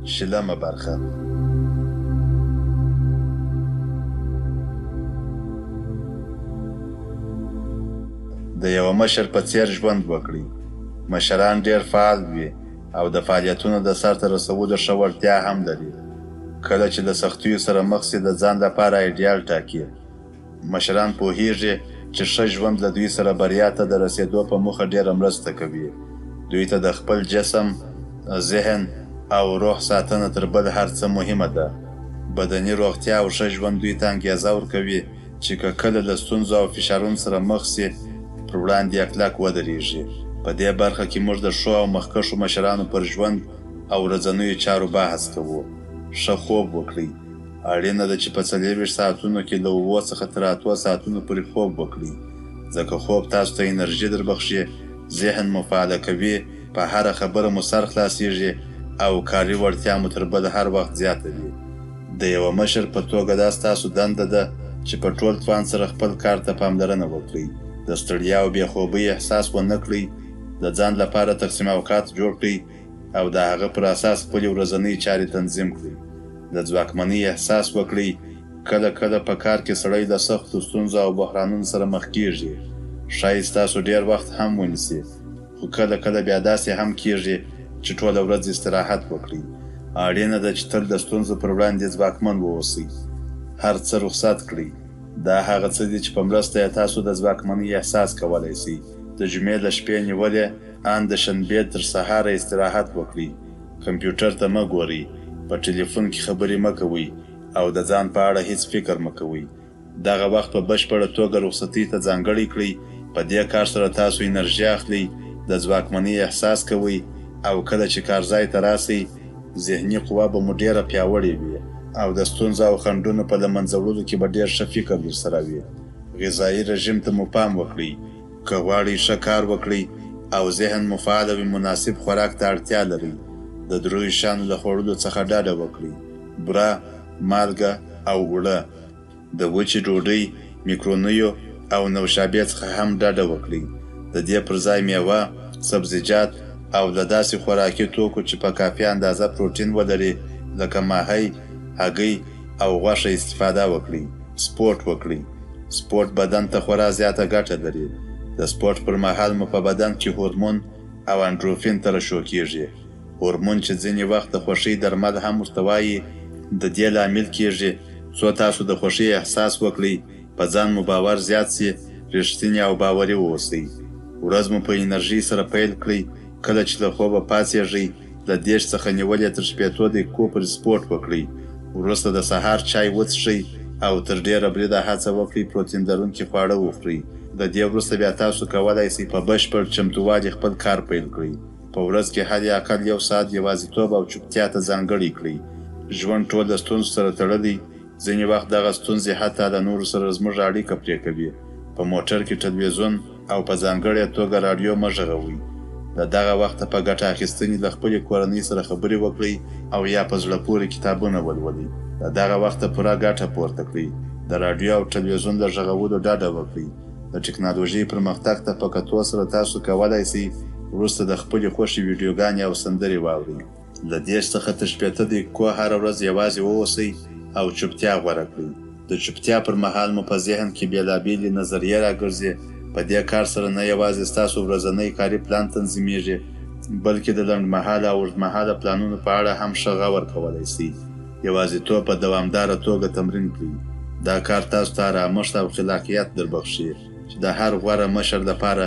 شلمه برخه. د یوه مشر په څیر ژوند وکړئ. مشران ډیر فعال وي او د فعالیتونو د سرته رسولو ښه وړتیا هم لري. کله چې له سختیو سره مخ سي د ځان لپاره ایډیال ټاکي. مشران پوهیږي چې ښه ژوند له دوی سره بریا ته د رسېدو په موخه ډیره مرسته کوي. دوی ته د خپل جسم، ذهن او روح ساتنه تر بل هر څه مهمه ده. بدني روغتیا او ښه ژوند دوی ته انګېزه ورکوي چې که کله له ستونزو او فشارونو سره مخ سي پر وړاندې کلک ودرېږي. په دې برخه کې موږ د ښو او مخکښو مشرانو پر ژوند او ورځنیو چارو بحث کوو. ښه خوب وکړئ. اړینه ده چې په 24 ساعتونو کې له 7 څخه تر 8 ساعتونو پورې خوب وکړئ، ځکه خوب تاسو ته انرژي دربخښي، ذهن مو فعاله کوي، په هره خبره مو سر خلاصیږي او کاري وړتیا مو تر بل هر وخت زیاته وي. د یوه مشر په توګه دا ستاسو دنده ده چې په ټول توان سره خپل کار ته پاملرنه وکړئ. د ستړیا او بېخوبۍ احساس ونه کړئ. د ځان لپاره تقسیم اوقات جوړ کړئ او د هغه پر اساس خپلې ورځنۍ چارې تنظیم کړئ. د ځواکمنۍ احساس وکړئ. کله کله په کار کې سړی د سختو ستونزو او بحرانونو سره مخ کېږي. ښایي ستاسو ډېر وخت هم ونیسي، خو کله کله بیا داسې هم کېږي چې ټوله ورځ استراحت وکړئ. اړینه ده چې تل د ستونزو پر وړاندې ځواکمن واوسئ. هر څه رخصت کړئ. دا هغه څه دي چې په مرسته یې تاسو د ځواکمنۍ احساس کولی شئ. د جمعې له شپې نیولې ان د شنبې تر سهاره استراحت وکړئ. کمپیوټر ته مه ګورئ. په ټلیفون کې خبرې مه کوئ او د ځان په اړه هیڅ فکر مه کوئ. دغه وخت په بشپړه توګه رخصتۍ ته ځانګړی کړئ. په دې کار سره تاسو انرژي اخلئ، د ځواکمنۍ احساس کوئ او کله چې کارځای ته راسئ ذهني قوه به مو ډېره پیاوړې وي او د ستونزو او خنډونو په له منځه وړلو کې به ډېر ښه فکر درسره وي. غذایي رژیم ته مو پام وکړئ. که غواړئ ښه کار وکړئ او ذهن مو فعاله وي مناسب خوراک ته اړتیا لرئ. د دریو شیانو له خوړلو څخه ډډه وکړئ: بوره، مالګه او اوړه. د وچې ډوډۍ، میکرونیو او نوشابې څخه هم ډډه وکړئ. د دې پر ځای میوه، سبزیجات او له داسې خوراکي توکو چې په کافي اندازه پروټین ولري لکه ماهی، هګۍ او غوښه استفاده وکړئ. سپورت وکړئ. سپورت بدن ته خورا زیاته ګټه لري. د سپورت پر مهال مو په بدن کې هورمون او اندروفین ترشح کېږي. هورمون چې ځینې وخت د خوښۍ درمل هم ورته وایي د دې لامل کېږي څو تاسو د خوښۍ احساس وکړئ، په ځان مو باور زیات سي، رښتیني او باوري واوسئ. ورځ مو په انرژۍ سره پیل کړئ. کله چې له خوبه پاڅېږئ له 10 څخه نیولې تر 15 دقیقو پورې سپورت وکړئ. وروسته د سهار چای وڅښئ او تر ډېره بریده هڅه وکړئ پروتین لرونکي خواړه وخورئ. د دې وروسته بیا تاسو کولی شئ په بشپړ چمتووالي خپل کار پیل کړئ. په ورځ کې حد اقل 1 ساعت یوازیتوب او چوپتیا ته ځانګړی کړئ. ژوند ټول د ستونزو سره تړلی. ځینې وخت دغه ستونزې حتی له نورو سره زموږ اړیکه پرې کوي. په موټر کې تلویزیون او په ځانګړې توګه راډیو مه غږوئ. د دغه وخته په ګټه اخیستنې له خپلې کورنۍ سره خبرې وکړئ او یا په زړه پورې کتابونه ولولئ. د دغه وخته پوره ګټه پورته کړئ. د راډیو او تلویزیون له غږولو ډډه وکړئ. د ټکنالوژۍ پرمختګ ته په کتو سره تاسو کولی شئ وروسته د خپلې خوښې ویډیوګانې او سندرې واورئ. له 10 څخه تر 15 دقیقو هره ورځ یوازې واوسئ او چوپتیا غوره کړئ. د چوپتیا پر مهال مو په ذهن کې بېلابېلې نظریې راګرځي. په دې کار سره نه یوازې ستاسو ورځنی کاري پلان تنظیمیږي، بلکې د لنډمهاله او اوږدمهاله پلانونو په اړه هم ښه غور کولی شئ. یوازیتوب په دوامداره توګه تمرین کړئ. دا کار تاسو ته ارامښت او خلاقیت دربخښي چې د هر غوره مشر لپاره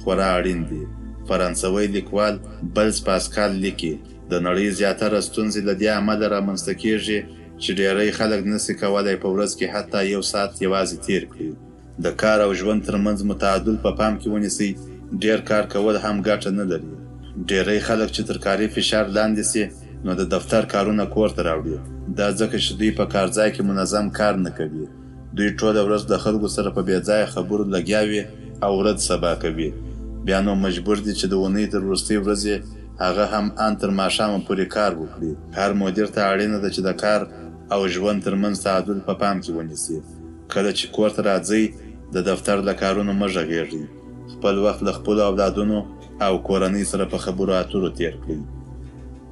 خورا اړین دي. فرانسوي لیکوال بلز پاسکال لیکي د نړۍ زیاتره ستونزې له دې امله رامنځته کېږي چې ډېری خلک نسي کولی په ورځ کې حتی 1 ساعت یوازې تیر کړي. د کار او ژوند ترمنځ متعادل په پام کې ونیسئ. ډېر کار کول هم ګټه نه لري. ډېری خلک چې تر کاري فشار لاندې سي نو د دفتر کارونه کور ته راوړي. دا ځکه چې دوی په کارځای کې منظم کار نه کوي. دوی ټوله ورځ د خلکو سره په بې ځایه خبرو لګیا وي او ورځ سبا کوي. بیا نو مجبور دي چې د اونۍ تر وروستۍ ورځې هغه هم ان تر ماښامه پورې کار وکړي. هر مدیر ته اړینه ده چې د کار او ژوند ترمنځ تعادل په پام کې ونیسي. کله چې کور ته راځئ د دفتر له کارونو مه غږیږئ. خپل وخت له خپلو اولادونو او کورنۍ سره په خبرو اترو تیر کړئ.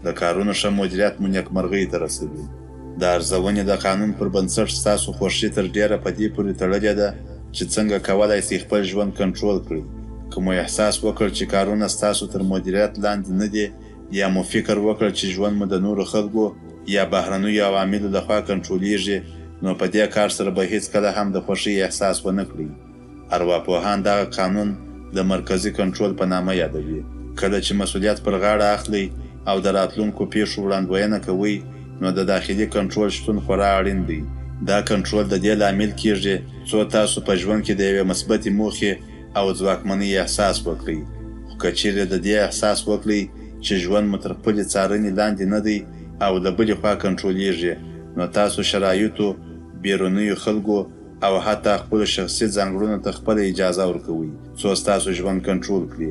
د کارونو ښه مدیریت مو نیکمرغۍ ته رسوي. د ارزونې د قانون پر بنسټ ستاسو خوښي تر ډیره په دې پورې تړلې ده چې څنګه کولی شئ خپل ژوند کنټرول کړئ. که مو احساس وکړ چې کارونه ستاسو تر مدیریت لاندې نه دي، یا مو فکر وکړ چې ژوند مو د نورو خلکو یا بهرنیو عواملو لخوا کنټرولیږي، نو په دې کار سره به هیڅکله هم د خوښۍ احساس ونه کړئ. ارواپوهان دغه قانون د مرکزي کنټرول په نامه یادوي. کله چې مسؤلیت پر غاړه اخلئ او د راتلونکو پیښو وړاندوینه کوئ، نو د داخلي کنټرول شتون خورا اړین دی. دا کنټرول د دې لامل کیږي څو تاسو په ژوند کې د یوې مثبتې موخې او ځواکمنۍ احساس وکړئ. خو که چیرې د دې احساس وکړئ چې ژوند مو تر خپلې څارنې لاندې نه دی او د بلې خوا کنټرولیږي، نو تاسو شرایطو، بیرونیو خلکو او حتی خپلو شخصي ځانګړنو ته خپله اجازه ورکوئ څو ستاسو ژوند کنټرول کړي.